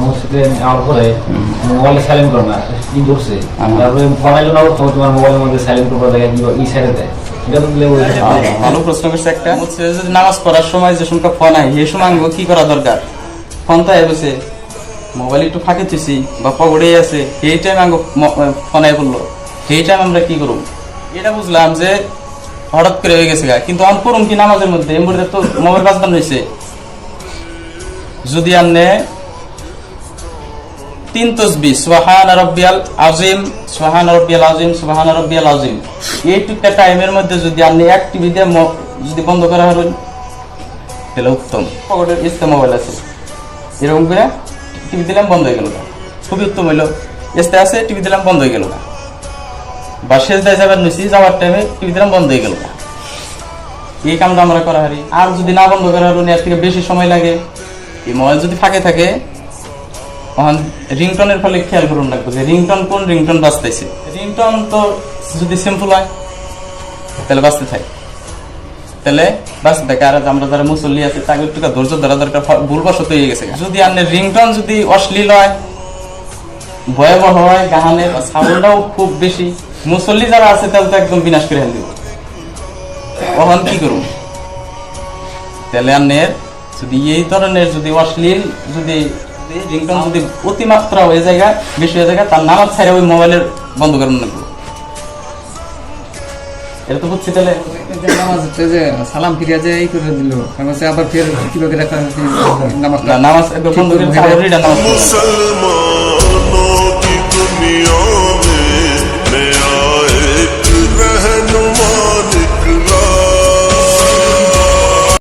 মসজিদে যাওয়ার পরে মোবাইলে সাইলেন্ট করে না কি করছে, তারপরে ফোনাইলো না তোমার মোবাইলের মধ্যে সাইলেন্ট করে দেখে ই ছেড়ে দেয়। এটা তো দিলে ভালো প্রশ্ন করছে একটা। যদি নামাজ পড়ার সময় যে সংখ্যা ফোন হয় এই সময় আমি কি করা দরকার? ফোন তো বসে মোবাইল একটু ফাঁকে তুইছি বা পকেটেই আছে, এই টাইম আমি ফোনায় পড়লো, এই টাইম আমরা কি করব? এটা বুঝলাম যে হঠাৎ করে হয়ে গেছে, কিন্তু আমি পড়ুম কি নামাজের মধ্যে এমবুড়ে তো মোবাইল বাজতাম রয়েছে। যদি আপনি 3 তাসবিহ সুবহান রাব্বিয়াল আযীম সুবহান রাব্বিয়াল আযীম সুবহান রাব্বিয়াল আযীম এইটুকটা টাইমের মধ্যে যদি আপনি অ্যাক্টিভিটি যদি বন্ধ করা হলেন তাহলে উত্তম। পকেটের ইস্তে মোবাইল আছে এরকম করে টিভি দিলাম বন্ধ হয়ে গেল না, খুবই উত্তম হইলো। ইস্তে আছে টিভি দিলাম বন্ধ হয়ে গেল না, বা শেষ দেয় যাবার নিচ্ছি যাওয়ার টাইমে টিভি দিলাম বন্ধ হয়ে গেল না, এই কামটা আমরা করা হারি। আর যদি না বন্ধ করা হলো এর থেকে বেশি সময় লাগে, এই মোবাইল যদি ফাঁকে থাকে তখন রিংটনের ফলে খেয়াল করুন রাখবো যে রিংটন কোন রিংটন বাজতেছে। রিংটন তো যদি সিম্পল হয় তাহলে বাঁচতে থাকে, তাহলে বাঁচতে থাকে। আর আমরা যারা মুসল্লি আছে তাকে একটু ধৈর্য ধরা দরকার, ভুলবশত হয়ে গেছে। যদি আপনার রিংটন যদি অশ্লীল হয়, ভয়াবহ হয়, গানের সাউন্ডটাও খুব বেশি, মুসল্লি যারা আছে তাহলে তো একদম বিনাশ করে ফেল দিব। তখন কি করুন? তাহলে আপনার যদি এই ধরনের যদি অশ্লীল যদি রিংটন যদি অতিমাত্রা হয়ে যায়, বেশি হয়ে যায়, তার নামাজ ছাড়া ওই মোবাইলের বন্ধ করেন না। এটা তো বুঝছি। তাহলে নামাজ যে সালাম ফিরিয়া যে এই করে দিল, আবার ফের কিভাবে রাখা নামাজ একবার বন্ধ করে मुसलमानों की दुनिया में नया एक रहनुमा निकला।